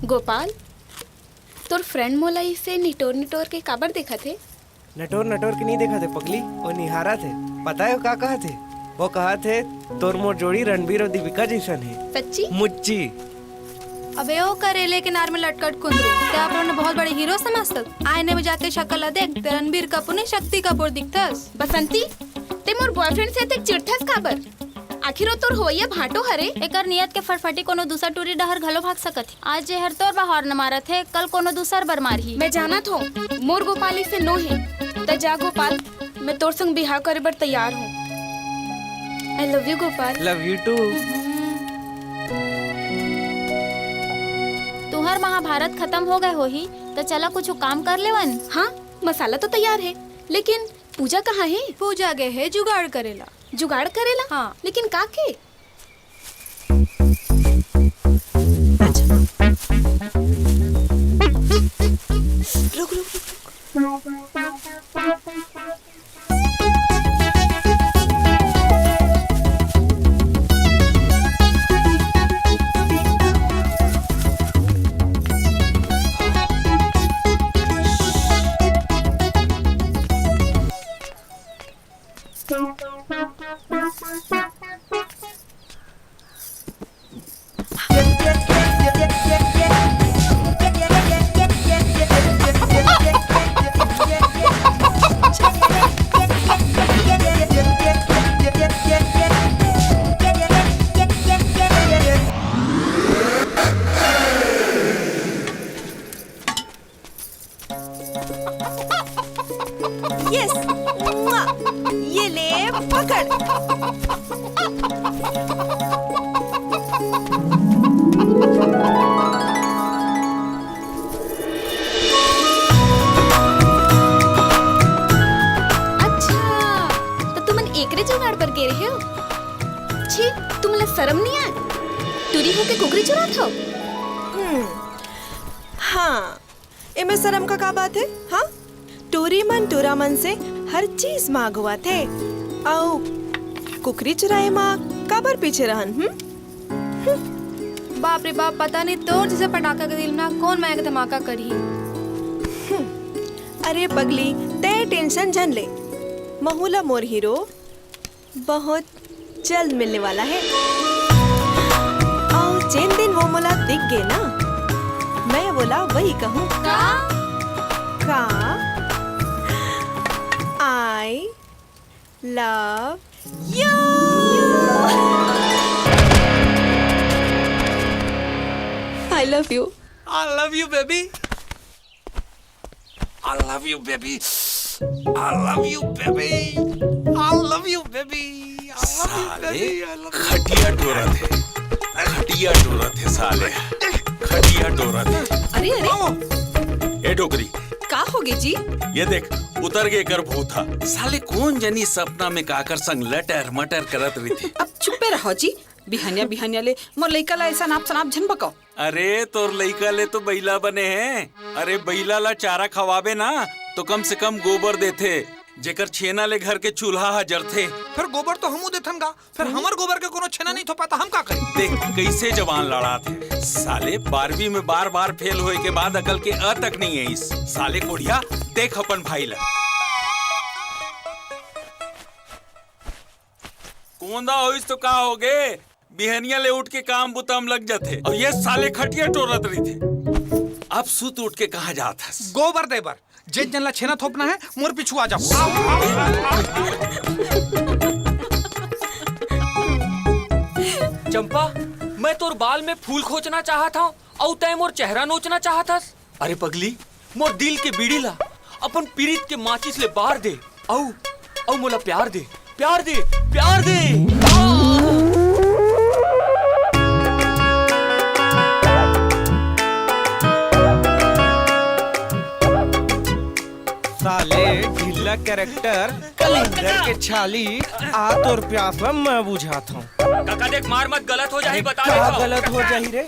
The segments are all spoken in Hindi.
गोपाल, तोर फ्रेंड मोला इसे निटोर निटोर के काबर देखा थे? नटोर नटोर के नहीं देखा थे पगली, वो निहारा थे। पता है वो का कहा थे? वो कहा थे तोर मोर जोड़ी रणबीर और दीपिका जैसन है। सच्ची? मुच्ची। अबे ओ करेले के नार में लटकट कुंदरू, ते आप लोग बहुत बड़े हीरो समझत। आईने में जाके शक्ल देख, ते रणबीर कपूर नहीं शक्ति कपूर दिखतस। बसंती, ते मोर बॉयफ्रेंड से ते चिढ़थस काबर? आखिर वो तोर होइया भाटो हरे। एकर नियत के फटफटी कोनो दूसर टूरी डहर घलो भाग सकत है। आज जे हर तोर बाहर न मारत है, कल कोनो दूसर बर मारही। मैं जानत हूँ मोर गोपाली से नो है। त जा गोपाल, मैं तोर संग बिहाव करे बर तैयार हूँ। I love you Gopal. Love you too. तुहर महाभारत खत्म हो गए हो ही, तो चला कुछ काम कर लेवन। हाँ, मसाला तो तैयार है, लेकिन पूजा कहाँ है? पूजा गए है जुगाड़ करेला। जुगाड़ करेला? हाँ। लेकिन का के? रुक रुक यस, ये ले पकड़। अच्छा, तो तुमन एकरे जुगाड़ पर गे रहे हो? छी, तुमला शर्म नहीं आए? टूरी होके कुकरी चुरात हो? हाँ, इमे शर्म का बात है? हाँ, टूरी मन से हर चीज मांग हुआ थे। आओ, कुकरी चुराए माँ काबर पीछे रहन? बाप रे बाप, पता नहीं तोर जैसे पटाखा के दिल में कौन मैं धमाका करी। अरे पगली, ते टेंशन जन ले। महुला मोर हीरो बहुत जल्द मिलने वाला है। और जिन दिन वो मोला दिख गए ना, मैं बोला वही कहूँ। का I love you. I love you. I love you, baby. I love you, baby. I love you, baby. I love you, baby. I love you, baby. I love you. खटिया डोरा थे साले, खटिया डोरा थे। अरे अरे, ए डोकरी, का हो गई जी? ये देख उतर गए कर भूथा। साले कौन जनी सपना में काकर संग लटर मटर करत रही थी। अब चुप्पे रहो जी। बिहानिया ले मोर लइका ला ऐसा नाप सनाप झन बकाओ। अरे तोर लइका ले तो बैला बने हैं। अरे बैला ला चारा खवाबे ना तो कम से कम गोबर देथे, जेकर छेना ले घर के चूल्हा हजर थे। फिर गोबर तो हमू देथन गा, फिर हमर गोबर के कोनो छेना नहीं थो पाता, हम का करी? देख कैसे जवान लड़ा थे साले। 12वीं में बार फेल होए के बाद अकल के अ तक नहीं है इस साले कोढ़िया। देख अपन भाई ला कोंदा होइस तो का हो गे, बिहनिया ले उठ के काम बुताम लग जाते और ये साले खटिया टोरत रही थे। अब सुत उठ के कहा जाता गोबर देबर जे जनला छेना थोपना है, मोर पिछू आ जाओ। चंपा, मैं तोर बाल में फूल खोचना चाहत हूँ और तय मोर चेहरा नोचना चाहत हस। अरे पगली, मोर दिल के बीड़ी ला अपन पीरित के माचिस ले बार दे। औ मोला प्यार दे, प्यार दे, प्यार दे। साले ढीला कैरेक्टर कलिंदर के छाली आ तोर प्यास में मैं बुझाता हूँ। काका देख, मार मत, गलत हो जाही, बता का दे। गलत हो जाही रे?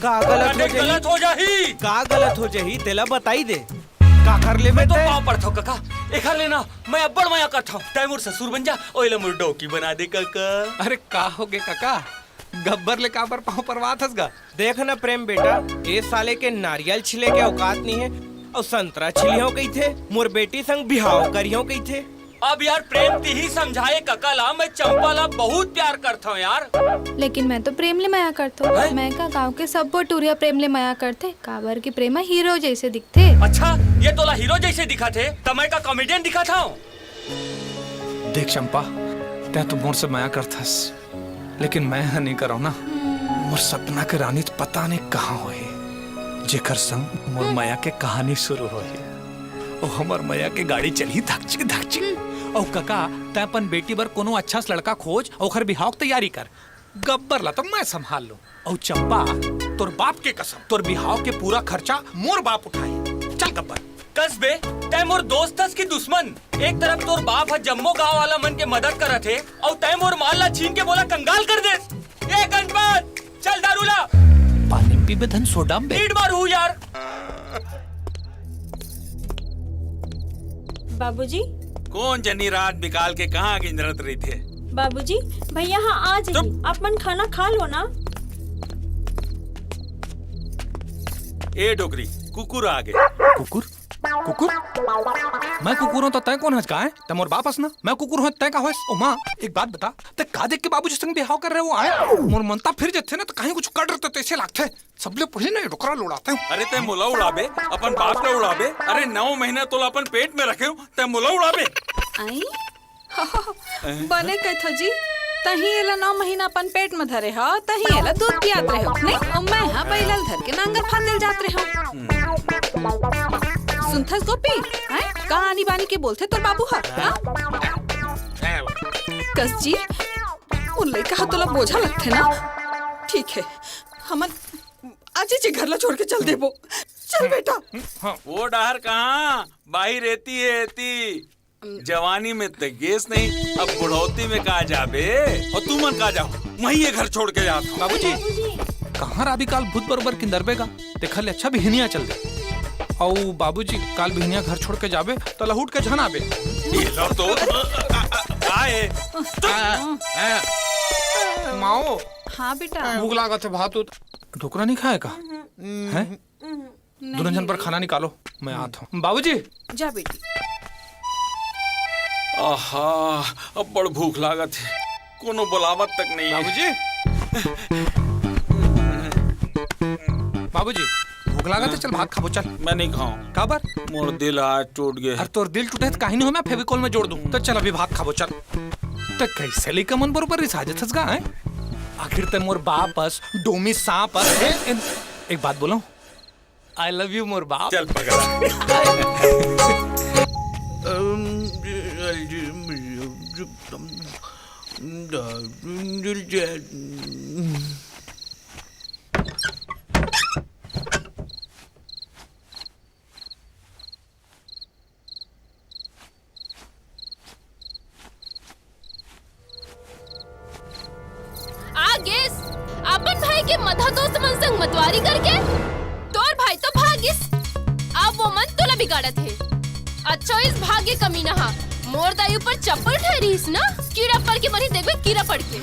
का गलत हो जाही? गलत हो जाही। का गलत हो जाही तेला बताई दे। का कर ले मैं तो बेटे? पाँव पड़ता हूँ काका, एखा लेना मैं अब्बड़ माया करता हूँ। तय मोर ससुर बन जा, ओइला मोर डौकी बना दे काका। अरे का हो गे काका, गब्बर ले काबर पाँव परवात हसगा। देख ना प्रेम बेटा, ए साले के नारियल छिले के औकात नहीं है और संतरा छिलियों कही थे, मोर बेटी संग बिहाव करियों कही थे। अब यार प्रेम ती ही समझाए ककला, मैं चंपा ला बहुत प्यार करता हूँ यार। लेकिन मैं तो प्रेम ले माया करता हूँ। मैं का गाँव के सब टूरिया प्रेम ले माया करते, काबर की प्रेमा हीरो जैसे दिखते। अच्छा ये तोला हीरो जैसे दिखा थे, तमय का कॉमेडियन दिखा था। देख चंपा, तै तो मोर से माया करथस, लेकिन मैं नहीं करो ना। मोर सपना के रानी तो पता नहीं कहाँ होए, जेकर संग मोर माया के कहानी शुरू होए। और हमर माया के गाड़ी चली धकचिक धकचिक। और काका तै अपन बेटी बर कोनो अच्छा सा लड़का खोज और ओखर बिहाव की तैयारी कर। गब्बर ला तो मैं संभाल लूं। और चंपा, तोर बाप के कसम, तोर बिहाव के पूरा खर्चा मोर बाप उठाए। चल गब्बर। कस बे, तै मोर दोस्त हस की दुश्मन। एक तरफ तोर बाप है जम्मो गांव वाला मन के मदद करत थे, और तै मोर माल ला छीन के बोला कंगाल कर दे। ए गणपत, चल दारू ला। पानी पी बे धन सोडा में। नीड मार हूँ यार। बाबूजी, कौन जनी रात बिकाल के कहाँ गिंजरत रही थे? बाबूजी, भैया हाँ आ जाइए, आप मन खाना खा लो ना। ए डोकरी, कुकुर आ गए। कुकुर? कुकुर? मैं कुकुर हूँ तो तय कौन हंस का है? तय मोर बाप हंस ना। मैं कुकुर हूँ तय का होस? ओ माँ, एक बात बता, तय का देख के बाबूजी संग बिहाव कर रहे हो आए? मोर मनता फिर जथे ना तो कहीं कुछ कर रहे तो ऐसे लागते। सबले पहले ना रोकरा लोड़ाते हैं। अरे तय मुला उड़ाबे, अपन बाप ले उड़ाबे। अरे 9 महीना तो अपन पेट में रखे हो, तय मुला उड़ाबे। आई बने कथा जी, तही एला 9 महीना अपन पेट में धरे हो, तही एला दूध पियात रहे हो नहीं? और मैं हाँ बैलल धर के नांगर फांदेल जात रहे हो। सुनथस गोपी, हैं? कहानी बानी के बोलते तो बाबू हा? कस जी, उन लड़का तोला बोझा लगते ना? ठीक है, हमन आज ही घर ला छोड़ के चल देबो। चल बेटा। वो डहर कहाँ बाही रहती है एती। जवानी में तो गेस नहीं, अब बुढ़ौती में कहा जाबे। और तू मन कहा जाओ, वही ये घर छोड़ के जाता हूँ। बाबूजी, कहाँ राबी काल भूत बरोबर किंदरबे का देखा ले अच्छा बिहनिया चल दे। औ बाबूजी काल बिहनिया घर छोड़ के जाबे तो लहुट के झन आबे। ये लो तो आए। माओ, हाँ बेटा। भूख लागत है, भात ढोकरा नहीं खाए का? हैं? दोनों जन पर खाना निकालो, मैं आता हूँ। बाबूजी जा बेटी। आहा, अब बड़ भूख लागत है, कोनो बुलावत तक नहीं है। बाबूजी भूख लागत है, चल भात खाबो चल। मैं नहीं खाऊं। काबर? मोर दिल आज टूट गया। अरे तोर दिल टूटे तो काहे नहीं हो, मैं फेविकोल में जोड़ दूं। तो चल अभी भात खाबो चल। तो कैसे लेका मन बरोबर रिसाजत हस गा है? आखिर ते मोर बाप हस, डोमी सांप हस। एक बात बोलो, आई लव यू मोर बाप। चल पकड़ा। अपन भाई के मधा दोस्त मन संग मतवारी करके तोर भाई तो भागिस, अब वो मन तोला बिगाड़त है। अच्छा इस भाग्य कमीना हा, मोर दाई ऊपर चप्पल ठहरीस ना, कीड़ा पड़ के मरी देखबे कीड़ा पड़ के।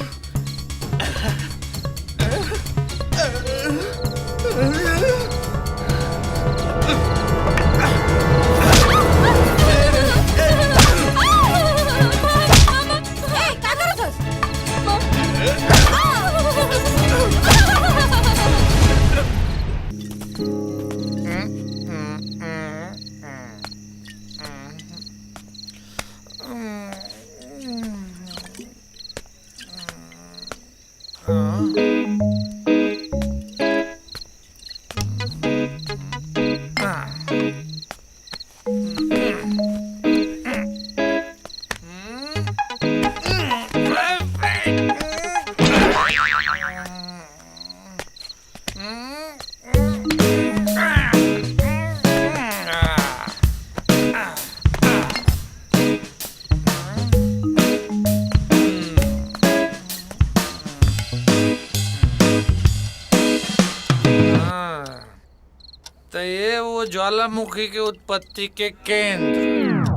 तो ये वो ज्वालामुखी के उत्पत्ति के केंद्र।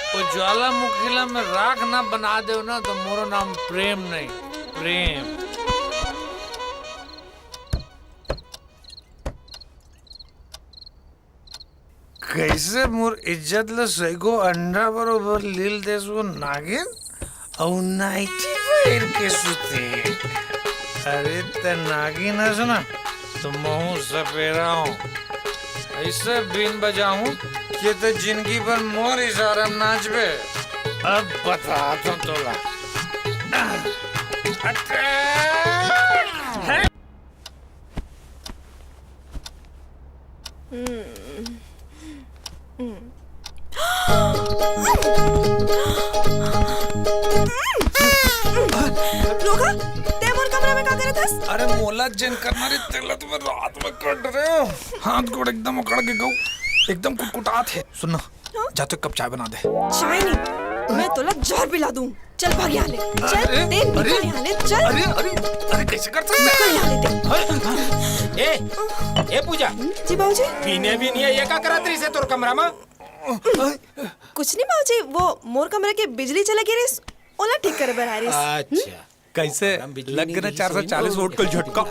वो ज्वालामुखी में राख ना बना दो ना तो मोरो नाम प्रेम नहीं, प्रेम। कैसे मोर इज्जत ल सैगो अंडा बरोबर लील देस वो नागिन और नाइटी पैर के सुते। अरे ते नागिन है सुना तो महू सपेरा हूँ ऐसे बीन बजाऊं कि तो जिंदगी भर मोर इशारा में नाचबे। अब बता तो तोला रोका ते मोर कमरा में का करे थस? अरे मोला जिन करना रे तेला तुम्हें रात में कट रहे हो। हाथ गोड़ एकदम उकड़ के गऊ एकदम कुटकुटात है। सुनना जा तो कप चाय बना दे। चाय नहीं मैं तोला जहर पिला दूं। चल भाग यहाँ ले चल अरे, ते निकल अरे, यहाँ ले चल अरे अरे अरे कैसे कर सकते निकल यहाँ ले ए पूजा जी बाबूजी पीने भी नहीं है ये का करत रही से तोर कमरा में? कुछ नहीं बाबूजी वो मोर कमरे की बिजली चले गिरी ओला ठीक करे बर आरिस। अच्छा कैसे लग गए 440 वोल्ट का झटका।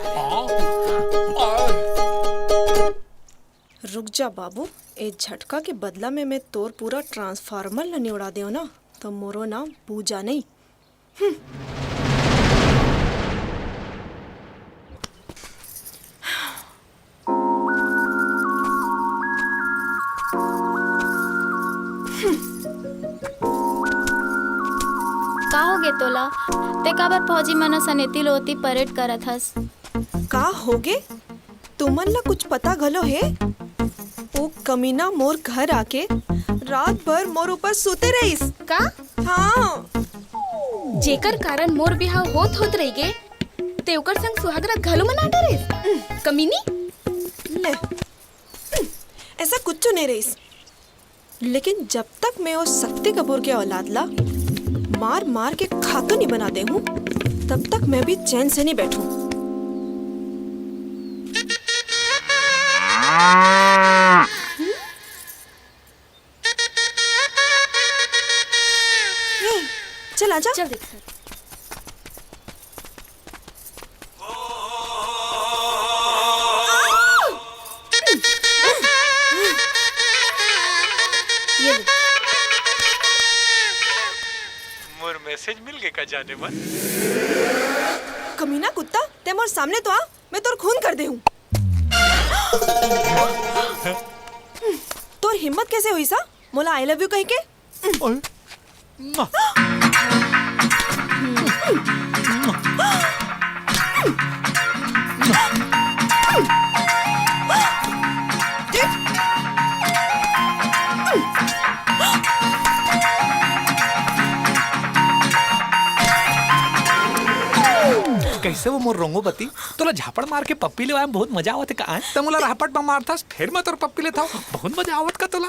रुक जा बाबू ए झटका के बदला में मैं तोर पूरा ट्रांसफार्मर ल निउड़ा देओ ना तो मोरो नाम पूजा नहीं। का हो गे तोला ते काबर फौजी मन सनेती लोती परेड करत हस? का होगे तुमन ला कुछ पता घलो है? ओ कमीना मोर घर आके रात भर मोर ऊपर सोते रहीस का हाँ जेकर कारण मोर बिहाव होत रही गे ते ओकर संग सुहागरात घलो मना डरे कमीनी। ले ऐसा कुछ नहीं रहीस लेकिन जब तक मैं वो शक्ति कपूर के औलाद ला मार मार के खातू नहीं बना दे हूँ तब तक मैं भी चैन से नहीं बैठूं। चल आजा चल देख ये ले। मोर मैसेज मिल गए का जाने मन। कमीना कुत्ता ते मोर सामने तो आ मैं तोर खून कर दे हूँ। तोर हिम्मत कैसे हुई सा मोला आई लव यू कह के? कैसे वो मोर रोंगो बती तोला झापड़ मार के पप्पी ले बहुत मजा आवत का त मोला रापट में मारता फिर मैं तोर पप्पी लेता बहुत मजा आवत का तोला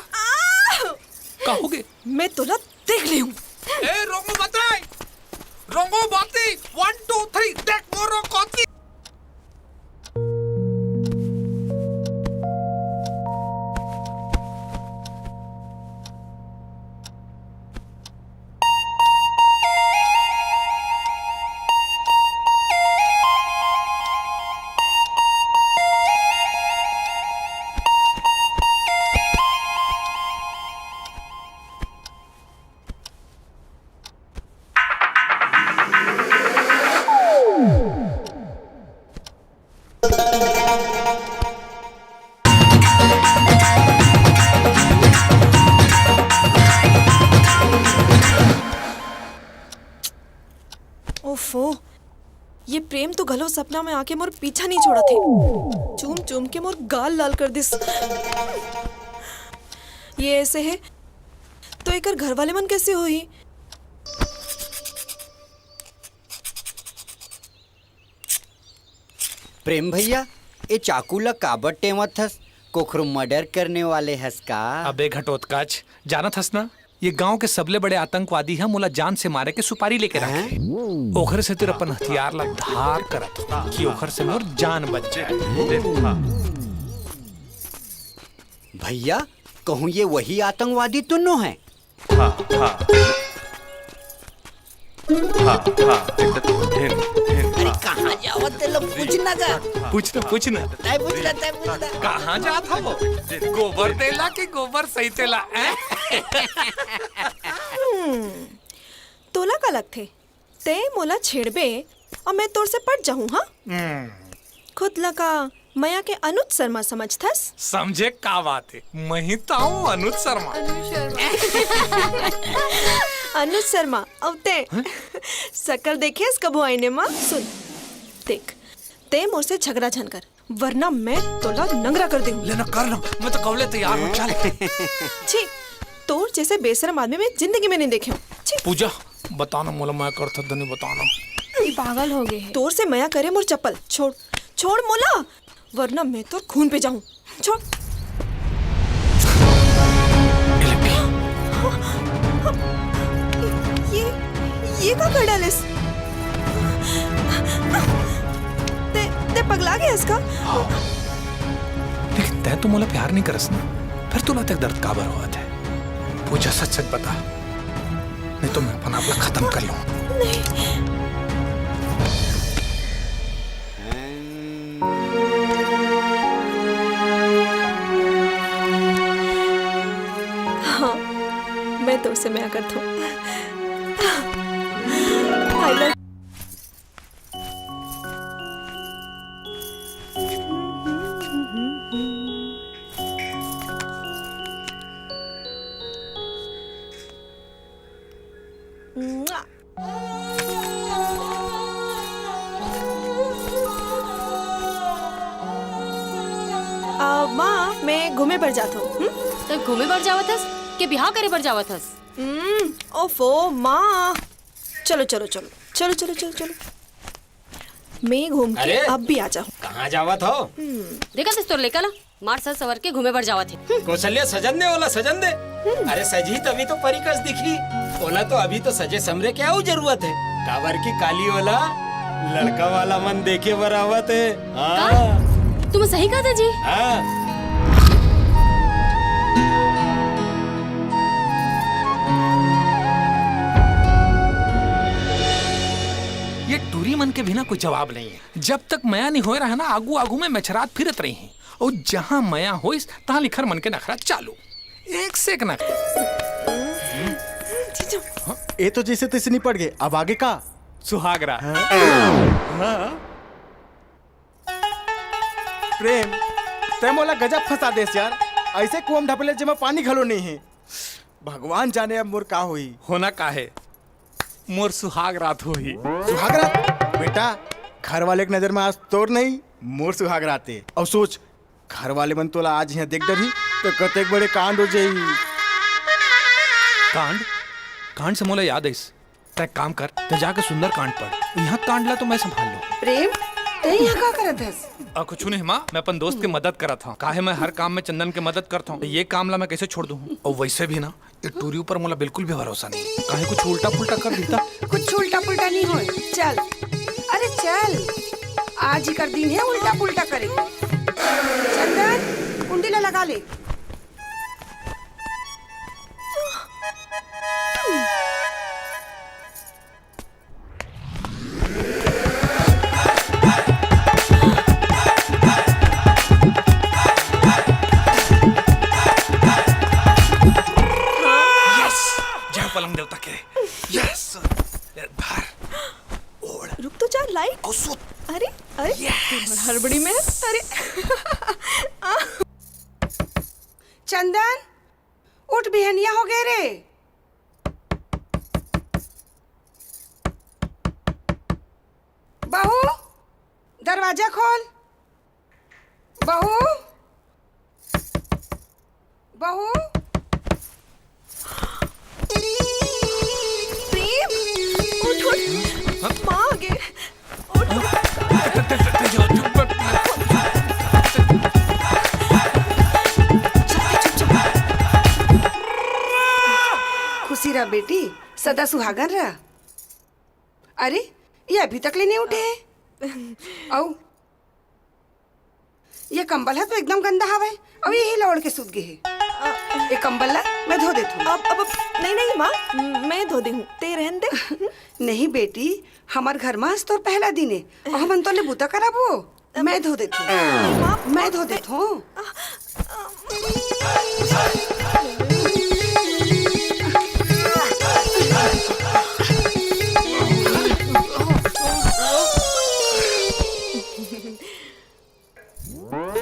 कहोगे मैं तोला देख ले हूँ। ए रोंगो बताई रोंगो बाती 1 2 3 देख मोर रोंगोती। ओफो ये प्रेम तो घलो सपना में आके मोर पीछा नहीं छोड़ा थे चूम चूम के मोर गाल लाल कर दिस। ये ऐसे है तो एकर घर वाले मन कैसे होई? प्रेम भैया ये चाकू ला काबर टेमत हस कोखरो मर्डर करने वाले हस का? अबे घटोत्कच जानत हस ना ये गांव के सबले बड़े आतंकवादी हैं मोला जान से मारे के सुपारी लेके रखे ओखर से तेरे अपन हथियार ला धार करत कि ओखर से मोर जान बच जाए। भैया कहूँ ये वही आतंकवादी तो नो है? हाँ कहाँ जावत ते लोग पूछना का पूछना तय पूछना कहाँ जात हो गोबर देला कि गोबर सही तेला तोला का लग थे ते मोला छेड़बे और मैं तोर से पट जाऊं हाँ खुद लगा मया के अनुज शर्मा समझथस समझे का बात है मैं ही तो हूँ अनुज शर्मा अनुज शर्मा अब ते शकल देखे इस कबो आईने माँ सुन देख ते मोर से झगड़ा झन कर वरना मैं तोला नंगरा कर दूं लेना कर लो मैं तो कवले तैयार हूँ चल छी तोर जैसे बेशरम आदमी में जिंदगी में नहीं देखे हूँ पूजा बताना मोला मैं करता धनी बताना ये पागल हो गए तोर से मया करे मोर चप्पल छोड़ छोड़ मोला वरना मैं तो खून पे जाऊं छोड़ ये का कर डालिस ते पगला गया इसका लेकिन तै तो मोला प्यार नहीं करस ना फिर तुला तक दर्द काबर हुआ था पूजा सच सच बता नहीं तो मैं अपना आपला खत्म कर लूं नहीं हाँ मैं तो उससे मैं करता हूँ I love माँ मैं घूमे पर जाता हूँ तो घूमे पर जावत हस के बिहार करे पर जावत हस ओफो माँ चलो चलो चलो चलो चलो चलो चलो मैं घूम के अब भी आ जाऊँ कहाँ जावत हो देखा सिस तोर लेकला मार सर सवर के घूमे पर जावत है कौशल्या सजन दे ओला सजन दे अरे सजी तभी तो परिकस दिखी ओला तो अभी तो सजे समरे क्या हो जरूरत है काबर की काली ओला लड़का वाला मन देखे बरावत है हाँ तुम सही कहा था जी हाँ ये टूरी मन के बिना कोई जवाब नहीं है जब तक मया नहीं हो रहा ना आगू आगू में मछरात फिरत रही हैं और जहाँ मया हो तहाँ लिखर मन के नखरा चालू एक से एक नखरा ये तो जैसे तैसे नहीं पड़ गए अब आगे का सुहागरा प्रेम तय मोला गजब फंसा देस यार ऐसे कुआं ढपले जमा पानी घलो नहीं है भगवान जाने अब मोर का हुई होना का है मोर सुहाग रात हो ही सुहाग रात बेटा घर वाले की नजर में आज तोर नहीं मोर सुहाग राते और सोच घर वाले मन तोला आज यहाँ देख डरी तो कतेक बड़े कांड हो जाई कांड कांड से मोला याद है तय काम कर ते जाके सुंदर कांड पढ़ यहाँ कांड ला तो मैं संभाल लूं प्रेम ते यहाँ का करत हस कुछ नहीं माँ मैं अपन दोस्त की मदद करा था काहे मैं हर काम में चंदन की मदद करता हूँ ये काम ला मैं कैसे छोड़ दूँ और वैसे भी ना ये टूरी ऊपर मोला बिल्कुल भी भरोसा नहीं काहे कुछ उल्टा पुल्टा कर देता कुछ उल्टा पुल्टा नहीं हो चल अरे चल आज ही कर दिन है उल्टा पुल्टा करे चंदन कुंडी लगा ले पलंग देवता के यस बाहर ओढ़ रुक तो जा लाइट अरे अरे हड़बड़ी में अरे चंदन उठ बिहनिया हो गए रे बहू दरवाजा खोल बहू बहू माँ आगे खुशी रहा बेटी सदा सुहागन रहा अरे ये अभी तक ले नहीं उठे आओ ये कंबल है तो एकदम गंदा हवा है और यही लौड़ के सूत गए है एक कंबल ला, मैं धो देती हूँ। अब नहीं नहीं माँ, मैं धो दे हूँ, ते रहन दे। नहीं बेटी, हमार घर में आज तो पहला दिन है और हम तो ले बूता कराबो। मैं धो देती हूँ, मैं धो देती हूँ।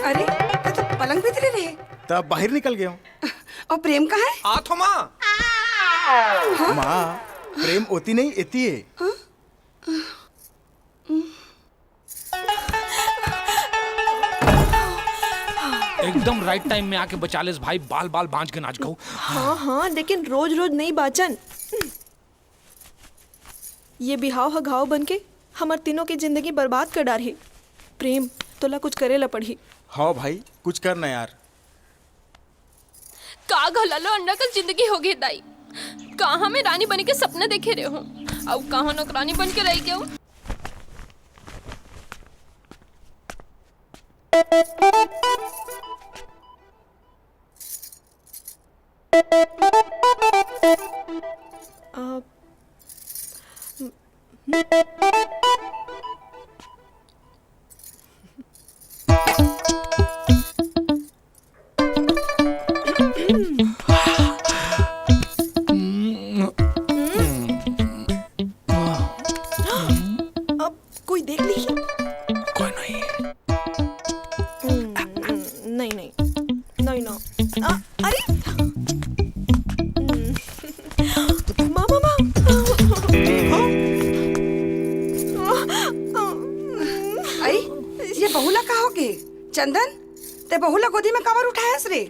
अरे तो पलंग भीतरे रहे, तब बाहर निकल गया हूँ। और प्रेम कहाँ है? आथो माँ। माँ, प्रेम होती नहीं इती है। एकदम राइट टाइम में आके बचा ले भाई, बाल बाल बांझ के नाच गऊ। हाँ हाँ, लेकिन रोज रोज नहीं बाचन। ये बिहाव घाव बन के हमार तीनों की जिंदगी बर्बाद कर डारी। प्रेम तोला कुछ करेला पड़ी। हाँ भाई, कुछ करना यार। का घलालो अंडा कल जिंदगी हो गई दाई। कहाँ में रानी बन के सपने देखे रहे हो, अब कहाँ नौकरानी बन के रह गए हो। अब कोई देख ली? कोई नहीं। नहीं नहीं नहीं ना। अरे मामा मामा, आई ये बहुला कहा होगे? चंदन, ते बहुला गोदी में कवर उठाया रे?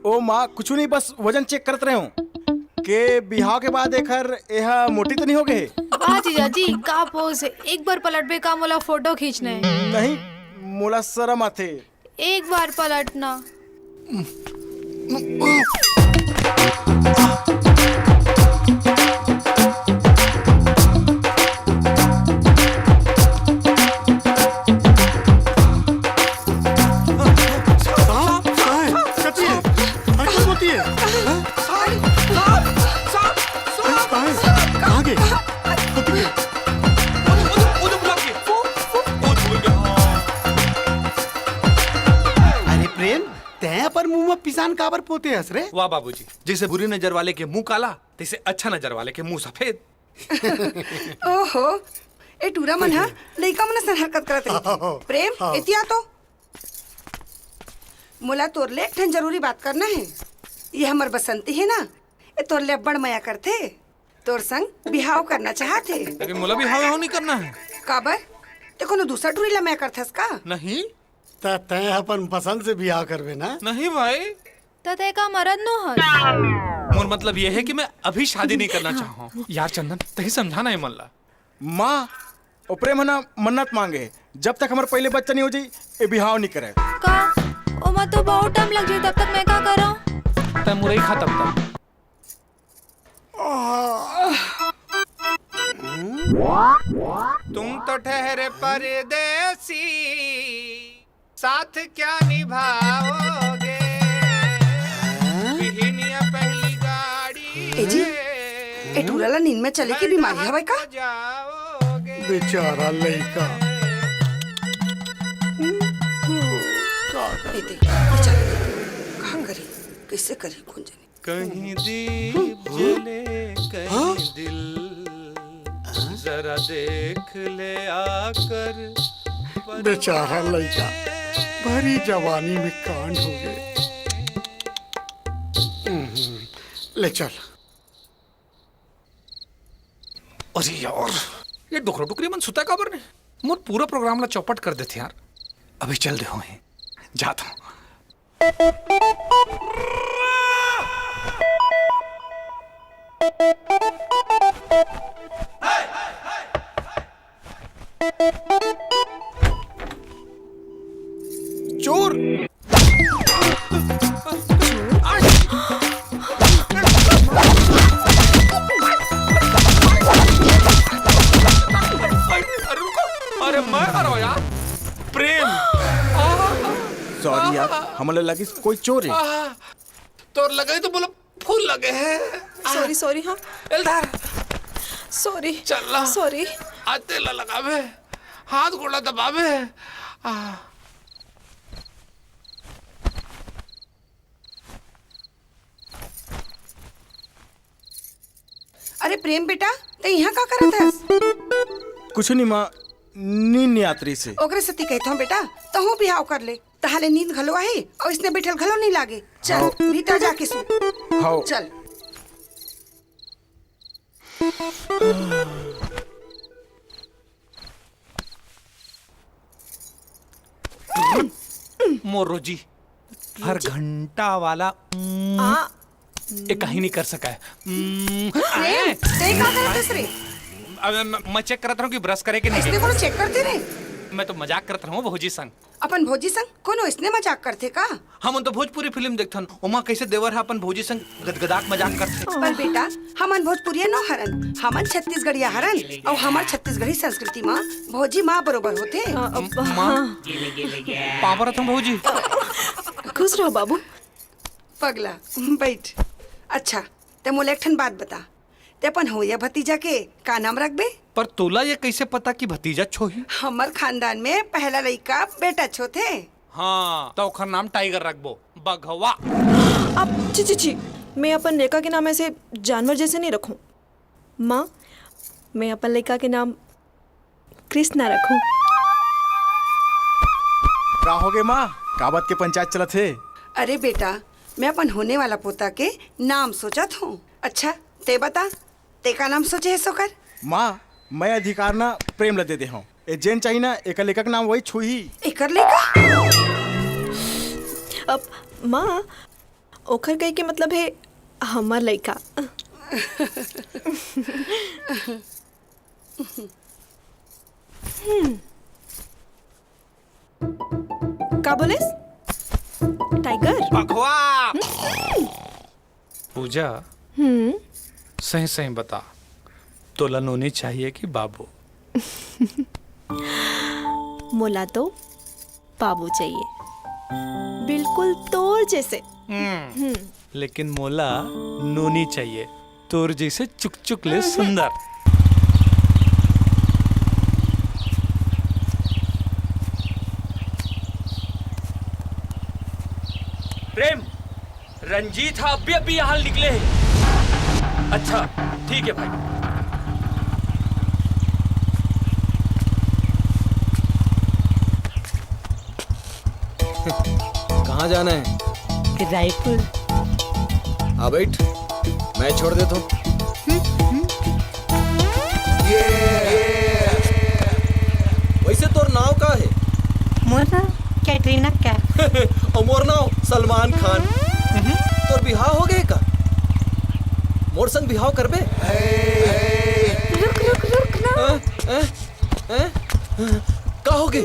ओ माँ, कुछ नहीं, बस वजन चेक करते रहे हूँ के बिहाव के बाद एकर यह मोटी तो नहीं हो गए। हाँ जीजा जी, का पोज है। एक बार पलट पे का मोला फोटो खींचना है। नहीं, मोला शर्म आते। एक बार पलटना। पर मुंह में पिसान काबर पोते हंस रे? वाह बाबूजी, जैसे बुरी नजर वाले के मुंह काला, तैसे अच्छा नजर वाले के मुंह सफेद। ओहो, ए टूरा मन हा लइका मन सन हरकत करत रही। प्रेम एतिया तो मोला तोर ले ठन जरूरी बात करना है। ये हमर बसंती है ना, ए तोर ले बड़ माया करथे, तोर संग बिहाव करना चाहते। लेकिन मोला बिहाव नहीं करना है। काबर? ते कोनो दूसरा टूरी ला माया करथस का? नहीं। तय अपन पसंद से बियाह करवे ना? नहीं भाई। तय का मरद नो हर। मोर मतलब ये है कि मैं अभी शादी नहीं करना चाहूँ। यार चंदन, तही समझाना है मल्ला। माँ, ओ प्रेम है ना, मन्नत मांगे जब तक हमारे पहले बच्चा नहीं हो जाए ये बिहाव नहीं करे। का? ओ मत तो बहुत टाइम लग जाए, तब तक मैं क्या करूँ? तय मुरई खा तब तक। तुम तो ठहरे परदेसी, साथ क्या निभाओगे? बिहनिया पहली गाड़ी। ए जी, ए टूरा ला नींद में चले की बीमारी हवे का? बेचारा लड़का। ए देख, बेचारा कहाँ करी, कैसे करी कौन जाने। कहीं दीप जले कहीं दिल, जरा देख ले आकर। बेचारा लड़का भरी जवानी में कांड हो गए। ले चल। अरे यार, ये डोकरा टुकरी मन सुता काबर ने? मोर पूरा प्रोग्राम ला चौपट कर देते यार। अभी चल दे होए, जाता हूँ। चोर! अरे मैं हरो यार। प्रेम। सॉरी यार, हमारे लगी कोई चोर है। तो लगे तो बोलो फूल लगे हैं। Sorry sorry. हाँ एल्दार सॉरी। चल सॉरी। आते लगावे, हाथ गोड़ा दबावे। अरे प्रेम बेटा, ते यहाँ का करत हस? कुछ नहीं माँ, नींद नहीं आतरी से। ओकरे सती कहता हूँ बेटा, तहु बिहाव कर ले, तहाले नींद घलो आहे और इसने बैठल घलो नहीं लागे। चल भीतर जाके सो। हाँ चल। मोरो जी हर घंटा वाला ये कहीं नहीं कर सका है। प्रेम, ते का करत हस रे? अब मैं चेक करता हूँ कि ब्रश करे कि नहीं। इसने कोनो चेक करते रे? मैं तो मजाक करता हूँ भौजी संग। अपन भौजी संग कोनो इसने मजाक करते का? हम तो भोजपुरी फिल्म देखते हैं, उमा कैसे देवर है अपन भौजी संग गदगदाक मजाक करते। पर बेटा, हमन भोजपुरिया नो हरन, हमन छत्तीसगढ़िया हरन और हमार छत्तीसगढ़ी संस्कृति माँ भौजी माँ बरोबर होते। माँ पावर तुम भौजी। खुश रहो बाबू। पगला बैठ। अच्छा ते मोले एक ठन बात बता, ते अपन होया भतीजा के का नाम रखबे? पर तोला ये कैसे पता कि भतीजा छोही? हमर खानदान में पहला लड़का बेटा छो थे। हाँ तो ओखर नाम टाइगर रखबो, बघवा। अब ची मैं अपन लड़का के नाम ऐसे जानवर जैसे नहीं रखूं। माँ, मैं अपन लड़का के नाम कृष्णा रखूं। का हो गए माँ, का बात के पंचायत चला थे? अरे बेटा, मैं अपन होने वाला पोता के नाम सोचत हूँ। अच्छा ते बता, ते का नाम सोचे है सोकर? माँ, मैं अधिकार ना प्रेम लदे दे हूँ। ए जेन चाहिए ना, एक लेखक नाम वही छुही। एकर लेका? अब माँ, ओखर कही के मतलब है हमार लड़का। का बोलेस? टाइगर? बघवा। पूजा सही सही बता, तोला नोनी चाहिए कि बाबू? मोला तो बाबू चाहिए, बिल्कुल तोर जैसे। लेकिन मोला नोनी चाहिए, तोर जैसे चुक चुक ले सुंदर। प्रेम, रंजीत हाँ अभी यहाँ निकले हैं। अच्छा ठीक है भाई। कहाँ जाना है? रायपुर। आ बैठ, मैं छोड़ देता हूँ। वैसे तोर नाव का है? मोर नाम कैटरीना कैफ। और मोर नाव सलमान खान। तोर बिहाव हो गए का? मोर संग बिहाव करबे? रुक ना। का हो गए?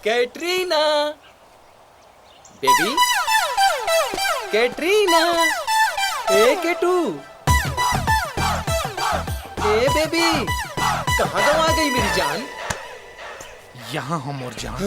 कैटरीना बेबी, कैटरीना, ए केटू, ए बेबी, कहाँ गवा गई मेरी जान? यहाँ हम और जान।